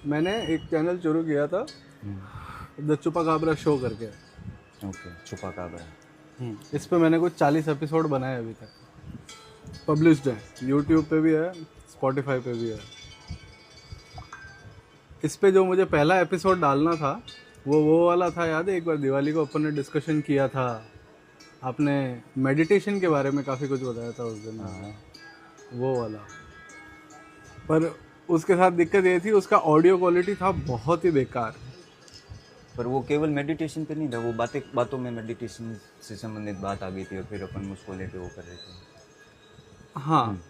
मैंने एक चैनल शुरू किया था द चुपाकाब्रा शो करके। ओके, चुपाकाब्रा। इस पे मैंने कुछ 40 एपिसोड बनाए अभी तक, पब्लिश्ड है, यूट्यूब पे भी है, स्पॉटिफाई पे भी है। इस पे जो मुझे पहला एपिसोड डालना था वो वाला था, याद है एक बार दिवाली को अपन ने डिस्कशन किया था, आपने मेडिटेशन के बारे में काफ़ी कुछ बताया था उस दिन। वो वाला, पर उसके साथ दिक्कत ये थी, उसका ऑडियो क्वालिटी था बहुत ही बेकार। पर वो केवल मेडिटेशन पे नहीं था, वो बातों में मेडिटेशन से संबंधित बात आ गई थी और फिर अपन उसको लेके वो कर रहे थे। हाँ,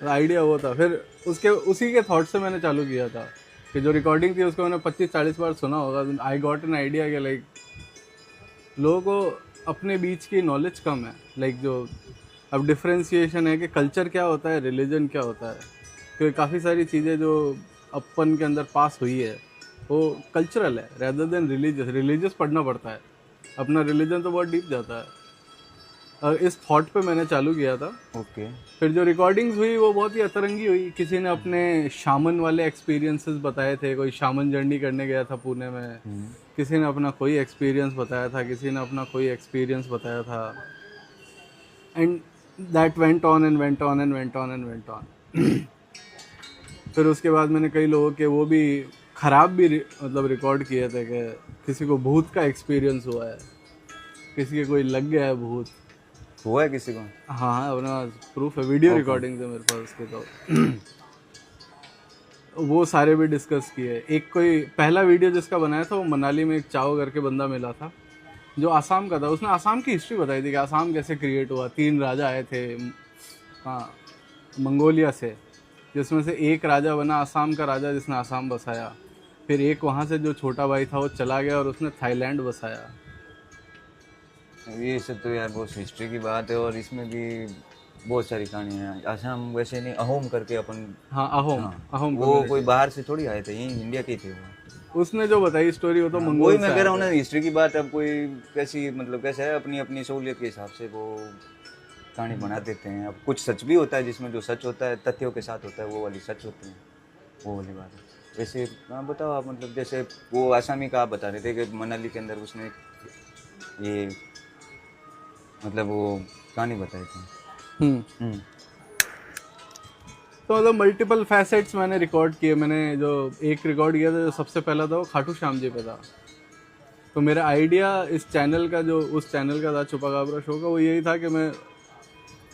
आइडिया वो था। फिर उसके उसी के थॉट से मैंने चालू किया था कि जो रिकॉर्डिंग थी उसको मैंने 25-40 बार सुना होगा। आई गॉट एन आइडिया कि लाइक लोगों को अपने बीच की नॉलेज कम है, लाइक जो अब डिफ्रेंशिएशन है कि कल्चर क्या होता है, रिलीजन क्या होता है, क्योंकि काफ़ी सारी चीज़ें जो अपन के अंदर पास हुई है वो कल्चरल है रेदर देन रिलीजियस। रिलीजियस पढ़ना पड़ता है, अपना रिलीजन तो बहुत डीप जाता है। और इस थॉट पे मैंने चालू किया था। ओके। फिर जो रिकॉर्डिंग्स हुई वो बहुत ही अतरंगी हुई। किसी ने अपने शामन वाले एक्सपीरियंसेस बताए थे, कोई शामन जर्नी करने गया था पुणे में, किसी ने अपना कोई एक्सपीरियंस बताया था, किसी ने अपना कोई एक्सपीरियंस बताया था, and that went on and went on and went on and went on. फिर उसके बाद मैंने कई लोगों के वो भी ख़राब भी मतलब रिकॉर्ड किए थे कि किसी को भूत का एक्सपीरियंस हुआ है, किसी के कोई लग गया है भूत। हुआ है किसी को? हाँ, अपने पास प्रूफ है, वीडियो रिकॉर्डिंग है मेरे पास उसके। तो वो सारे भी डिस्कस किए। एक कोई पहला वीडियो जिसका बनाया था वो मनाली में एक चाओ करके बंदा मिला था जो आसाम का था। उसने आसाम की हिस्ट्री बताई थी कि आसाम कैसे क्रिएट हुआ। 3 राजा आए थे, हाँ, मंगोलिया से, जिसमें से एक राजा बना आसाम का राजा जिसने आसाम बसाया। फिर एक वहाँ से जो छोटा भाई था वो चला गया और उसने थाईलैंड बसाया। ये सब तो यार बहुत हिस्ट्री की बात है और इसमें भी बहुत सारी कहानियाँ हैं। असम वैसे नहीं, अहोम करके अपन। हाँ, अहोम। हाँ, अहोम वो कोई बाहर से थोड़ी आए थे, यही इंडिया के थे वो। उसने जो बताई स्टोरी वो तो हाँ, मंगोल वही से मैं कह आया रहा हूँ ना, था। हिस्ट्री की बात। अब कोई कैसी मतलब कैसा है, अपनी अपनी सहूलियत के हिसाब से वो कहानी बना देते हैं। अब कुछ सच भी होता है, जिसमें जो सच होता है तथ्यों के साथ होता है, वो वाली सच होती है, वो वाली बात है। वैसे हाँ बताओ आप, मतलब जैसे वो आसामी का आप बता रहे थे कि मनाली के अंदर उसने ये मतलब वो कहानी बताई थी। तो मतलब मल्टीपल फैसेट्स मैंने रिकॉर्ड किए। मैंने जो एक रिकॉर्ड किया था जो सबसे पहला था वो खाटू श्याम जी पे था। तो मेरा आइडिया इस चैनल का, जो उस चैनल का था चुपाकाब्रा शो का, वो यही था कि मैं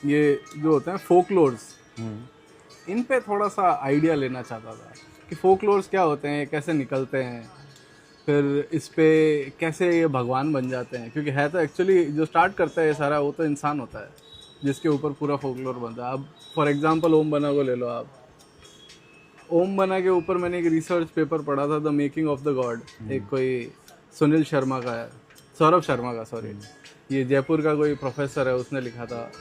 ये जो होते हैं फोकलोर्स, इन पे थोड़ा सा आइडिया लेना चाहता था कि फोकलोर्स क्या होते हैं, कैसे निकलते हैं, फिर इस पे कैसे ये भगवान बन जाते हैं। क्योंकि है तो एक्चुअली जो स्टार्ट करता है ये सारा वो तो इंसान होता है जिसके ऊपर पूरा फोकलोर बनता है। अब फॉर एग्जांपल ओम बना को ले लो आप। ओम बना के ऊपर मैंने एक रिसर्च पेपर पढ़ा था, the making of the God. एक कोई सुनील शर्मा का है, सौरभ शर्मा का, सॉरी, ये जयपुर का कोई प्रोफेसर है, उसने लिखा था।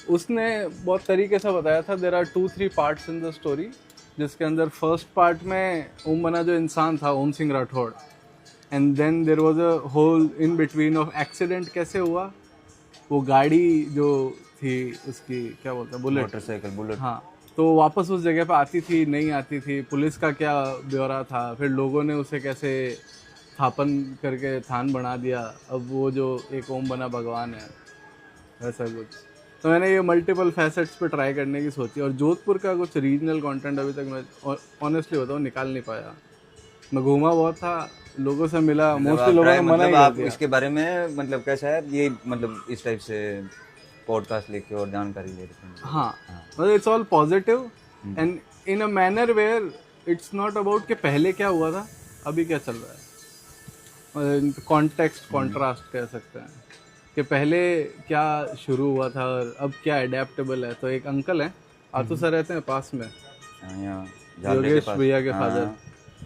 उसने बहुत तरीके से बताया था there are 2-3 parts in the story, जिसके अंदर फर्स्ट पार्ट में ओम बना जो इंसान था, Om Singh Rathore, and then there was a hole in between of accident कैसे हुआ। वो गाड़ी जो थी उसकी क्या बोलते हैं, बुलेट, मोटरसाइकिल, बुलेट। हाँ, तो वापस उस जगह पे आती थी नहीं आती थी, पुलिस का क्या ब्यौरा था, फिर लोगों ने उसे कैसे स्थापन करके थान बना दिया। अब वो जो एक ओम बना भगवान है, वैसा कुछ। तो मैंने ये मल्टीपल फैसेट्स पे ट्राई करने की सोची। और जोधपुर का कुछ रीजनल कंटेंट अभी तक मैं ऑनेस्टली बताऊँ निकाल नहीं पाया। मैं घूमा बहुत था, लोगों से मिला, मतलब मोस्टली आप लोगों ट्राई, ने मना मतलब ही कर आप दिया। इसके बारे में मतलब कैसा है ये, मतलब इस टाइप से पॉडकास्ट लेके और जानकारी ले रहे हैं। हाँ, मतलब it's all positive and in a manner where it's not about कि पहले क्या हुआ था अभी क्या चल रहा है। कॉन्टेक्स्ट कॉन्ट्रास्ट कह सकते हैं कि पहले क्या शुरू हुआ था और अब क्या एडेप्टेबल है। तो एक अंकल हैं, आतू सर रहते हैं पास में, यहाँ झालरे के योगेश पास। भैया के फादर, हाँ।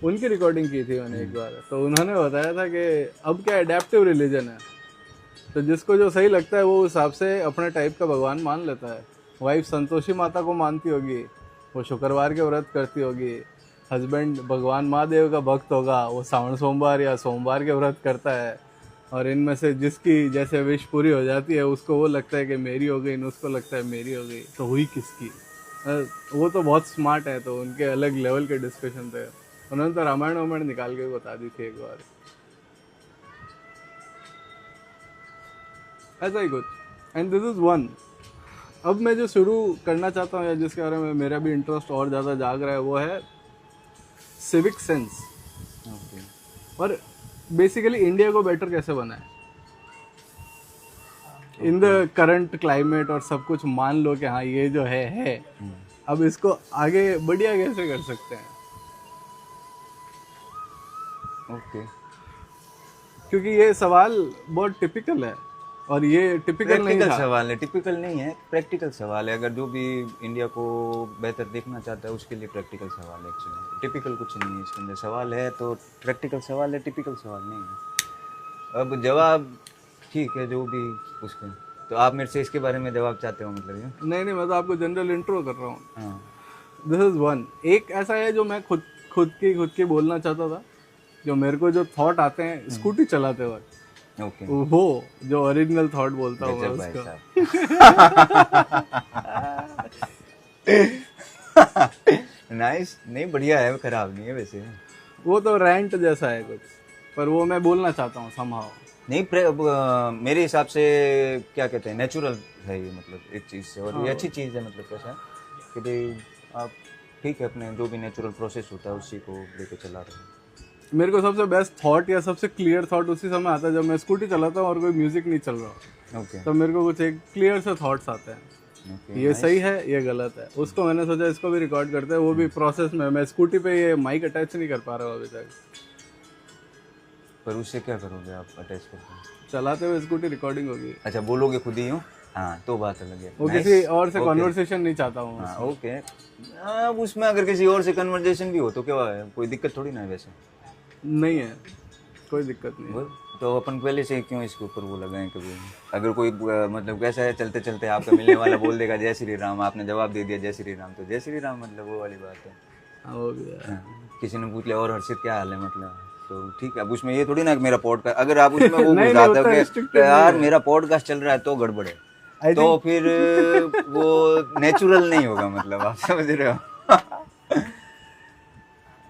उनकी रिकॉर्डिंग की थी मैंने एक बार। तो उन्होंने बताया था कि अब क्या एडेप्टिव रिलीजन है, तो जिसको जो सही लगता है वो उस हिसाब से अपने टाइप का भगवान मान लेता है। वाइफ संतोषी माता को मानती होगी, वो शुक्रवार के व्रत करती होगी। हस्बैंड भगवान महादेव का भक्त होगा, वो श्रावण सोमवार या सोमवार के व्रत करता है। और इनमें से जिसकी जैसे विश पूरी हो जाती है उसको वो लगता है कि मेरी हो गई, उसको लगता है मेरी हो गई, तो हुई किसकी। वो तो बहुत स्मार्ट है, तो उनके अलग लेवल के डिस्कशन थे। उन्होंने तो रामायण वामायण निकाल के भी बता दी थी एक बार, ऐसा ही कुछ। And this is one. अब मैं जो शुरू करना चाहता हूँ या जिसके बारे में मेरा भी इंटरेस्ट और ज़्यादा जाग रहा है वो है सिविक सेंस, ओके। और बेसिकली इंडिया को बेटर कैसे बनाए इन द करंट क्लाइमेट, और सब कुछ मान लो कि हाँ ये जो है अब इसको आगे बढ़िया कैसे कर सकते हैं, ओके। क्योंकि ये सवाल बहुत टिपिकल है और ये टिपिकल नहीं प्रैक्टिकल था। सवाल है, टिपिकल नहीं है, प्रैक्टिकल सवाल है। अगर जो भी इंडिया को बेहतर देखना चाहता है उसके लिए प्रैक्टिकल सवाल है एक्चुअली। टिपिकल कुछ नहीं है इसके अंदर, सवाल है तो प्रैक्टिकल सवाल है, टिपिकल सवाल नहीं है। अब जवाब ठीक है जो भी उसके, तो आप मेरे से इसके बारे में जवाब चाहते हो मतलब ये? नहीं, मैं तो आपको जनरल इंट्रो कर रहा हूँ। हाँ, दिस इज वन। एक ऐसा है जो मैं खुद की बोलना चाहता था, जो मेरे को जो थॉट आते हैं स्कूटी चलाते वक्त, ओके। वो जो ओरिजिनल थॉट बोलता हूँ मैं गजब भाई उसको। साहब। नाइस, नहीं बढ़िया है, खराब नहीं है वैसे। वो तो रेंट जैसा है कुछ, पर वो मैं बोलना चाहता हूँ समहाउ। नहीं मेरे हिसाब से क्या कहते हैं, नेचुरल है ये, मतलब एक चीज़ से, और ये अच्छी चीज़ है। मतलब कैसा है कि भाई आप ठीक है अपने जो भी नेचुरल प्रोसेस होता है उसी को लेके चला रहे हैं। मेरे को सबसे बेस्ट थॉट या सबसे क्लियर थॉट उसी समय आता है जब मैं स्कूटी चलाता हूँ और कोई म्यूजिक नहीं चल रहा, ओके तब मेरे को कुछ एक क्लियर से थॉट्स आते हैं, ओके। ये सही है ये गलत है। उसको मैंने सोचा इसको भी रिकॉर्ड करते हैं, वो भी प्रोसेस में। मैं स्कूटी पे ये माइक अटैच नहीं कर पा रहा हूँ अभी तक। पर उससे क्या करोगे आप अटैच करके? चलाते हुए स्कूटी रिकॉर्डिंग होगी। अच्छा, बोलोगे खुद ही हो? हाँ, तो बात अलग है। वो Nice. किसी और से Okay. कॉन्वर्सेशन नहीं चाहता हूँ। हाँ, ओके। अब उसमें अगर किसी और से कन्वर्जेशन भी हो तो क्या है, कोई दिक्कत थोड़ी ना है वैसे। नहीं है, कोई दिक्कत नहीं है। तो अपन पहले से क्यों इसके ऊपर वो लगाएं कभी? अगर कोई मतलब कैसा है, चलते चलते आपका मिलने वाला बोल देगा जय श्री राम, आपने जवाब दे दिया जय श्री राम, तो जय श्री राम, मतलब वो वाली बात है। हाँ, हो गया। हाँ, किसी ने पूछ लिया और हर्षित क्या हाल है, मतलब तो ठीक है। अब उसमें ये थोड़ी ना कि मेरा पॉडकास्ट, अगर आप उसमें वो नहीं, बुझाते उतना हो कि restricted यार नहीं मेरा पॉडकास्ट चल रहा है तो गड़बड़ है, I तो फिर वो नेचुरल नहीं होगा, मतलब आप समझ रहे हो।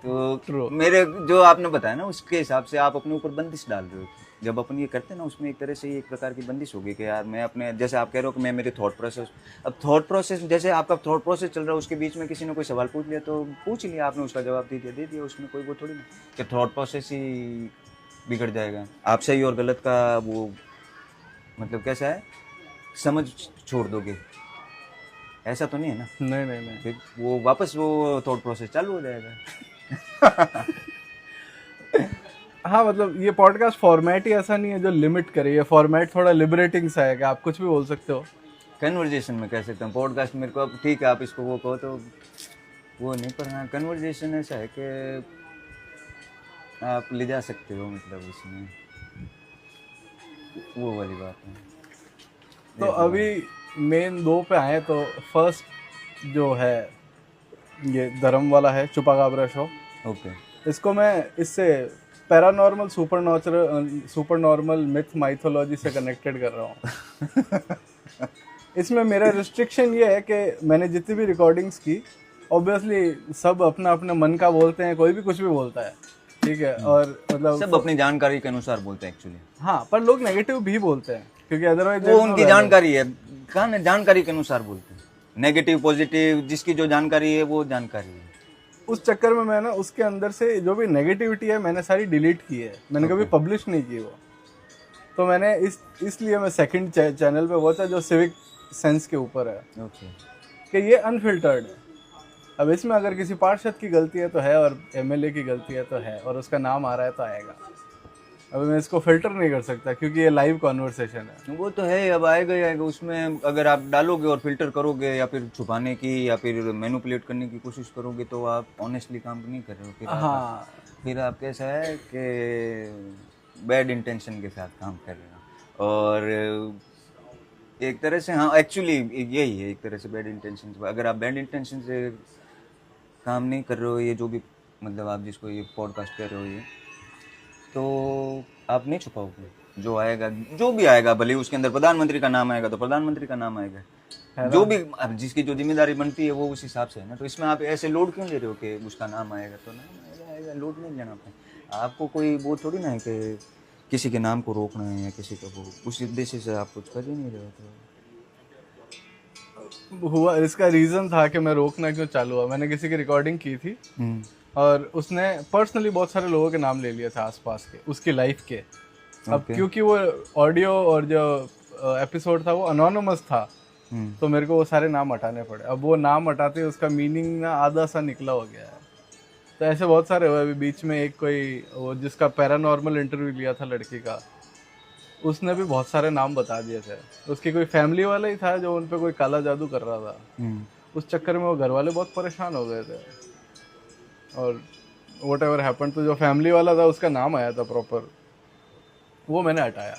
तो True. मेरे जो आपने बताया ना उसके हिसाब से आप अपने ऊपर बंदिश डाल रहे हो। जब अपन ये करते हैं ना उसमें एक तरह से एक प्रकार की बंदिश होगी कि यार मैं अपने, जैसे आप कह रहे हो कि मैं मेरे थॉट प्रोसेस, अब थॉट प्रोसेस जैसे आपका थॉट प्रोसेस चल रहा है उसके बीच में किसी ने कोई सवाल पूछ लिया तो पूछ लिया आपने, उसका जवाब दे दिया, उसमें कोई वो थोड़ी ना कि थॉट प्रोसेस ही बिगड़ जाएगा। आप सही और गलत का वो मतलब कैसा है समझ छोड़ दोगे, ऐसा तो नहीं है ना? नहीं। फिर वो वापस वो थॉट प्रोसेस चालू हो जाएगा। हाँ, मतलब ये पॉडकास्ट फॉर्मेट ही ऐसा नहीं है जो लिमिट करे। ये फॉर्मेट थोड़ा लिबरेटिंग सा है कि आप कुछ भी बोल सकते हो। कन्वर्जेशन में कह सकता हूँ, पॉडकास्ट मेरे को अब ठीक है आप इसको वो कहो तो वो नहीं, पर हाँ कन्वर्जेशन ऐसा है कि आप ले जा सकते हो, मतलब उसमें वो वाली बात है। तो अभी मेन 2 पे आए तो फर्स्ट जो है ये धर्म वाला है, चुपा गाबरा शो। ओके। इसको मैं इससे paranormal super normal myth mythology से कनेक्टेड कर रहा हूँ। इसमें मेरा रिस्ट्रिक्शन ये है कि मैंने जितनी भी रिकॉर्डिंग्स की, ऑब्वियसली सब अपना अपना मन का बोलते हैं, कोई भी कुछ भी बोलता है, ठीक है, और मतलब सब अपनी जानकारी के अनुसार बोलते हैं एक्चुअली। हाँ, पर लोग नेगेटिव भी बोलते हैं क्योंकि अदरवाइज वो उनकी जानकारी है, कहाँ जानकारी के अनुसार बोलते हैं, नेगेटिव पॉजिटिव जिसकी जो जानकारी है वो जानकारी है। उस चक्कर में मैं ना उसके अंदर से जो भी नेगेटिविटी है मैंने सारी डिलीट की है, मैंने कभी पब्लिश नहीं की वो। तो मैंने इसलिए मैं सेकंड चैनल पे वो था जो सिविक सेंस के ऊपर है, कि ये अनफिल्टर्ड है। अब इसमें अगर किसी पार्षद की गलती है तो है, और एमएलए की गलती है तो है, और उसका नाम आ रहा है तो आएगा। अब मैं इसको फिल्टर नहीं कर सकता क्योंकि ये लाइव कॉन्वर्सेशन है। वो तो है, अब आएगा ही आएगा। उसमें अगर आप डालोगे और फिल्टर करोगे या फिर छुपाने की या फिर मैनिपुलेट करने की कोशिश करोगे तो आप ऑनेस्टली काम नहीं कर रहे हो। फिर आप कैसा है कि बैड इंटेंशन के साथ काम कर रहे हो, और एक तरह से हाँ एक्चुअली यही है, एक तरह से बैड इंटेंशन। अगर आप बैड इंटेंशन से काम नहीं कर रहे हो, ये जो भी मतलब आप जिसको ये पॉडकास्ट कर रहे हो ये, तो आप नहीं छुपाओगे। जो आएगा जो भी आएगा, भले उसके अंदर प्रधानमंत्री का नाम आएगा तो प्रधानमंत्री का नाम आएगा, जो भी अब जिसकी जो जिम्मेदारी बनती है वो उस हिसाब से है ना। तो इसमें आप ऐसे लोड क्यों ले रहे हो कि उसका नाम आएगा तो नाम आएगा, लोड नहीं लेना आपको। आपको कोई वो थोड़ी ना है कि किसी के नाम को रोकना है या किसी का वो, उस उद्देश्य से आप कुछ कर ही नहीं रहे हो। तो हुआ इसका रीजन था कि मैं रोकना क्यों चालू हुआ, मैंने किसी की रिकॉर्डिंग की थी और उसने पर्सनली बहुत सारे लोगों के नाम ले लिए थे आसपास के उसकी लाइफ के। अब क्योंकि वो ऑडियो और जो एपिसोड था वो अनोनिमस था तो मेरे को वो सारे नाम हटाने पड़े। अब वो नाम हटाते उसका मीनिंग ना आधा सा निकला हो गया है। तो ऐसे बहुत सारे हुए। अभी बीच में एक कोई वो जिसका पैरानॉर्मल इंटरव्यू लिया था लड़की का, उसने भी बहुत सारे नाम बता दिए थे। उसकी कोई फैमिली वाला ही था जो उन पे कोई काला जादू कर रहा था। उस चक्कर में वो घर वाले बहुत परेशान हो गए थे और वट एवर हैपन, तो जो फैमिली वाला था उसका नाम आया था प्रॉपर, वो मैंने हटाया।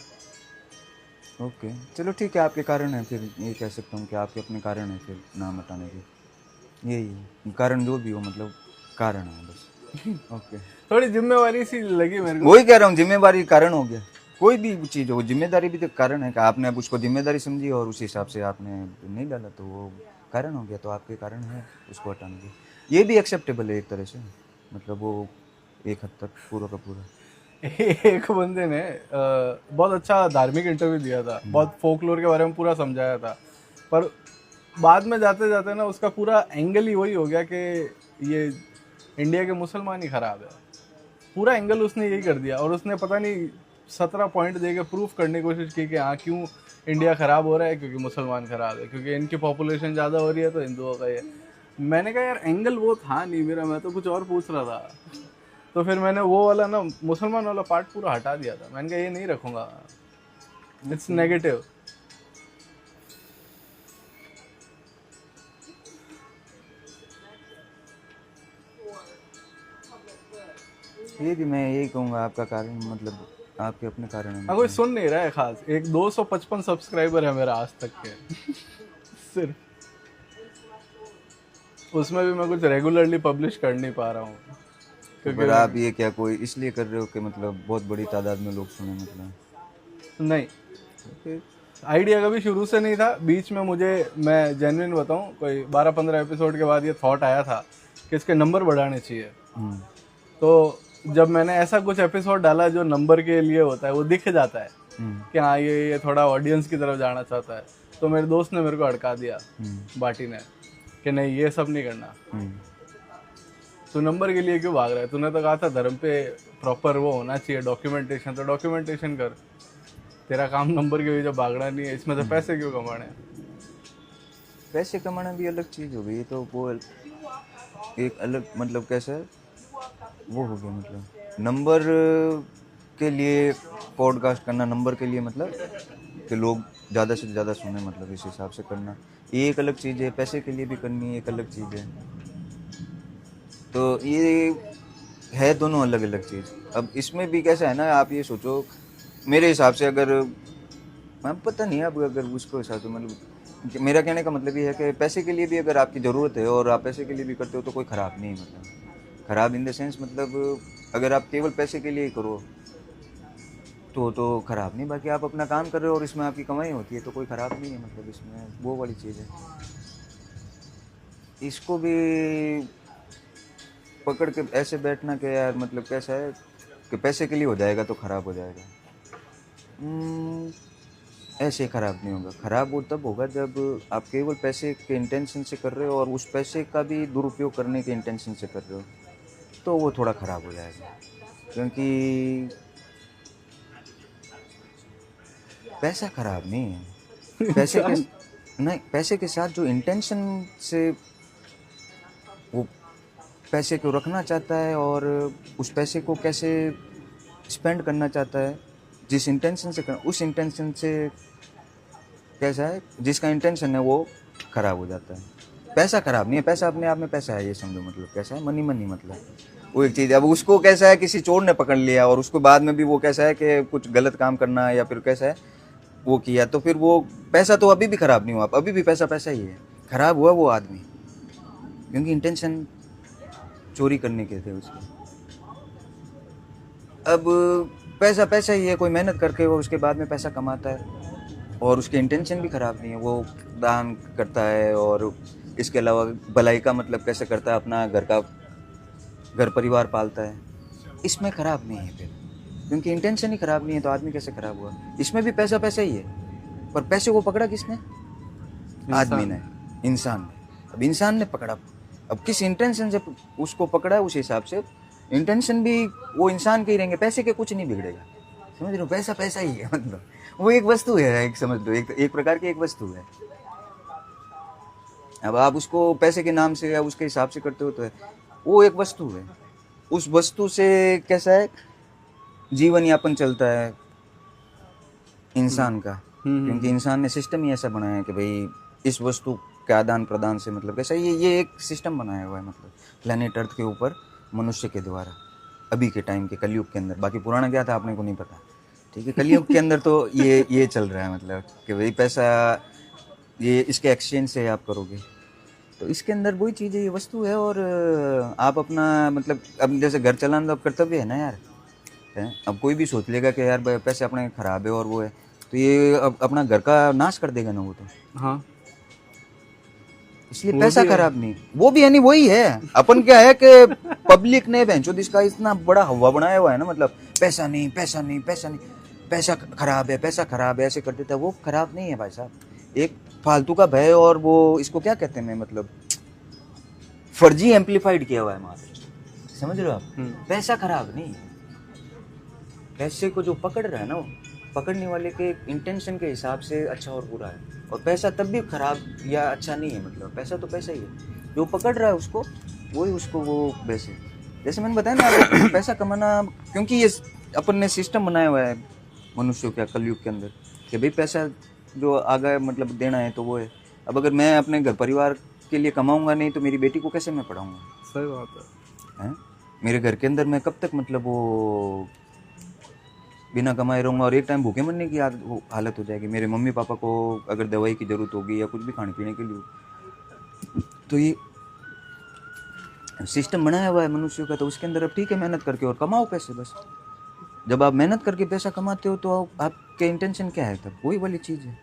ओके चलो ठीक है, आपके कारण है, फिर ये कह सकता हूँ कि आपके अपने कारण है फिर नाम हटाने के। यही है कारण, जो भी हो मतलब कारण है बस। ओके थोड़ी जिम्मेवारी सी लगी मेरे को। वही कह रहा हूँ, जिम्मेवारी कारण हो गया। कोई भी चीज़ हो, जिम्मेदारी भी तो कारण है कि आपने अब उसको जिम्मेदारी समझी और उस हिसाब से आपने नहीं डाला तो वो कारण हो गया। तो आपके कारण है उसको हटाने के, ये भी एक्सेप्टेबल है एक तरह से, मतलब वो एक हद तक पूरा का पूरा। एक बंदे ने बहुत अच्छा धार्मिक इंटरव्यू दिया था, बहुत फोकलोर के बारे में पूरा समझाया था, पर बाद में जाते जाते ना उसका पूरा एंगल ही वही हो गया कि ये इंडिया के मुसलमान ही खराब है। पूरा एंगल उसने यही कर दिया और उसने पता नहीं 17 पॉइंट दे के प्रूफ करने की कोशिश की कि हाँ क्यों इंडिया ख़राब हो रहा है, क्योंकि मुसलमान ख़राब है, क्योंकि इनकी पॉपुलेशन ज़्यादा हो रही है तो हिंदुओं का ये। मैंने कहा यार एंगल वो था नहीं मेरा, मैं तो कुछ और पूछ रहा था। तो फिर मैंने वो वाला ना मुसलमान वाला पार्ट पूरा हटा दिया था। मैंने कहा ये नहीं रखूँगा, इट्स नेगेटिव। ये भी मैं यही कहूँगा आपका कारण, मतलब आपके अपने कारण है। कोई सुन नहीं रहा है खास, एक 255 सब्सक्राइबर है मेरा आज तक के सिर्फ, उसमें भी मैं कुछ रेगुलरली पब्लिश कर नहीं पा रहा हूँ। क्योंकि आप ये क्या कोई इसलिए कर रहे हो कि मतलब बहुत बड़ी तादाद में लोग सुने, मतलब नहीं आइडिया कभी शुरू से नहीं था। बीच में मुझे, मैं जेन्युइन बताऊँ, कोई 12-15 एपिसोड के बाद ये थॉट आया था कि इसके नंबर बढ़ाने चाहिए। तो जब मैंने ऐसा कुछ एपिसोड डाला जो नंबर के लिए होता है, वो दिख जाता है कि हाँ ये थोड़ा ऑडियंस की तरफ जाना चाहता है, तो मेरे दोस्त ने मेरे को अड़का दिया, बाटी ने, कि नहीं ये सब नहीं करना, तू नंबर के लिए क्यों भाग रहा है, तूने तो कहा था धर्म पे प्रॉपर वो होना चाहिए डॉक्यूमेंटेशन, तो डॉक्यूमेंटेशन कर, तेरा काम नंबर के लिए जब भागना नहीं है, इसमें तो पैसे क्यों कमाने हैं। पैसे कमाना भी अलग चीज़ हो गई, तो वो एक अलग मतलब कैसा है वो हो गया, मतलब नंबर के लिए पॉडकास्ट करना, नंबर के लिए मतलब कि लोग ज़्यादा से ज़्यादा सुने, मतलब इस हिसाब से करना ये एक अलग चीज़ है। पैसे के लिए भी करनी एक अलग चीज़ है, तो ये है दोनों अलग अलग चीज़। अब इसमें भी कैसा है ना, आप ये सोचो मेरे हिसाब से, अगर मैं पता नहीं अब अगर उसको हिसाब से, मतलब मेरा कहने का मतलब ये है कि पैसे के लिए भी अगर आपकी ज़रूरत है और आप पैसे के लिए भी करते हो तो कोई ख़राब नहीं है, मतलब ख़राब इन द सेंस मतलब अगर आप केवल पैसे के लिए ही करो तो ख़राब नहीं, बाकी आप अपना काम कर रहे हो और इसमें आपकी कमाई होती है तो कोई ख़राब नहीं है, मतलब इसमें वो वाली चीज़ है। इसको भी पकड़ के ऐसे बैठना कि यार मतलब कैसा है कि पैसे के लिए हो जाएगा तो ख़राब हो जाएगा, ऐसे ख़राब नहीं होगा। ख़राब वो तब होगा जब आप केवल पैसे के इंटेंशन से कर रहे हो और उस पैसे का भी दुरुपयोग करने के इंटेंशन से कर रहे हो, तो वो थोड़ा ख़राब हो जाएगा। क्योंकि पैसा ख़राब नहीं है, पैसे के साथ जो इंटेंशन से वो पैसे को रखना चाहता है और उस पैसे को कैसे स्पेंड करना चाहता है, जिस इंटेंशन से उस इंटेंशन से कैसा है, जिसका इंटेंशन है वो ख़राब हो जाता है। पैसा ख़राब नहीं है, पैसा अपने आप में पैसा है, ये समझो, मतलब कैसा है मनी मतलब वो एक चीज़। अब उसको कैसा है किसी चोर ने पकड़ लिया और उसको बाद में भी वो कैसा है कि कुछ गलत काम करना या फिर कैसा है वो किया, तो फिर वो पैसा तो अभी भी ख़राब नहीं हुआ, अभी भी पैसा पैसा ही है। ख़राब हुआ वो आदमी क्योंकि इंटेंशन चोरी करने के थे उसके। अब पैसा पैसा ही है, कोई मेहनत करके और उसके बाद में पैसा कमाता है और उसके इंटेंशन भी ख़राब नहीं है, वो दान करता है, और इसके अलावा भलाई का मतलब कैसे करता है, अपना घर परिवार पालता है, इसमें खराब नहीं है फिर, क्योंकि इंटेंशन ही खराब नहीं है तो आदमी कैसे खराब हुआ। इसमें भी पैसा पैसा ही है, पर पैसे को पकड़ा किसने? आदमी ने, इंसान ने। अब इंसान ने पकड़ा, अब किस इंटेंशन से उसको पकड़ा है, उस हिसाब से इंटेंशन भी वो इंसान के ही रहेंगे, पैसे के कुछ नहीं बिगड़ेगा। समझ रहे हो, पैसा पैसा ही है, मतलब वो एक वस्तु है, एक समझ लो, एक प्रकार की एक वस्तु है। अब आप उसको पैसे के नाम से या उसके हिसाब से करते हो तो वो एक वस्तु है, उस वस्तु से कैसा है जीवन यापन चलता है इंसान का, क्योंकि इंसान ने सिस्टम ही ऐसा बनाया है कि भाई इस वस्तु के आदान प्रदान से मतलब कैसा ये एक सिस्टम बनाया हुआ है, मतलब प्लेनेट अर्थ के ऊपर मनुष्य के द्वारा अभी के टाइम के कलयुग के अंदर। बाकी पुराना क्या था आपने को नहीं पता, ठीक है। कलयुग के अंदर तो ये चल रहा है, मतलब कि भाई पैसा ये इसके एक्सचेंज से आप करोगे, तो इसके अंदर वही चीज़ है, ये वस्तु है। और आप अपना मतलब अब जैसे घर चलाना तो अब कर्तव्य है ना यार, है? अब कोई भी सोच लेगा कि यार पैसे अपने खराब है और वो है, तो ये अब अपना घर का नाश कर देगा ना वो तो। हाँ, इसलिए पैसा खराब नहीं, वो भी यानी वही है। अपन क्या है कि पब्लिक ने भैंचोद इसका इतना बड़ा हवा बनाया हुआ है ना, मतलब पैसा नहीं पैसा नहीं पैसा नहीं, पैसा खराब है पैसा खराब है, ऐसे कर देता है। वो खराब नहीं है भाई साहब, एक फालतू का भय, और वो इसको क्या कहते हैं, मतलब फर्जी एम्पलीफाइड किया हुआ है मात्र, समझ रहे हो आप। पैसा खराब नहीं, पैसे को जो पकड़ रहा है ना, वो पकड़ने वाले के इंटेंशन के हिसाब से अच्छा और बुरा है। और पैसा तब भी खराब या अच्छा नहीं है, मतलब पैसा तो पैसा ही है, जो पकड़ रहा है उसको वही उसको वो वैसे, जैसे मैंने बताया ना पैसा कमाना, क्योंकि ये अपन ने सिस्टम बनाया हुआ है मनुष्यों के कलयुग के अंदर कि भाई पैसा जो आगे मतलब देना है तो वो है। अब अगर मैं अपने घर परिवार के लिए कमाऊंगा नहीं तो मेरी बेटी को कैसे मैं पढ़ाऊंगा? सही बात है। मेरे घर के अंदर मैं कब तक मतलब वो बिना कमाए रहूँगा, और एक टाइम भूखे मरने की हालत हो जाएगी। मेरे मम्मी पापा को अगर दवाई की ज़रूरत होगी या कुछ भी खाने पीने के लिए, तो ये सिस्टम बनाया हुआ है मनुष्यों का, तो उसके अंदर अब ठीक है मेहनत करके और कमाओ पैसे बस। जब आप मेहनत करके पैसा कमाते हो तो आपके इंटेंशन क्या है, तब वही वाली चीज़ है।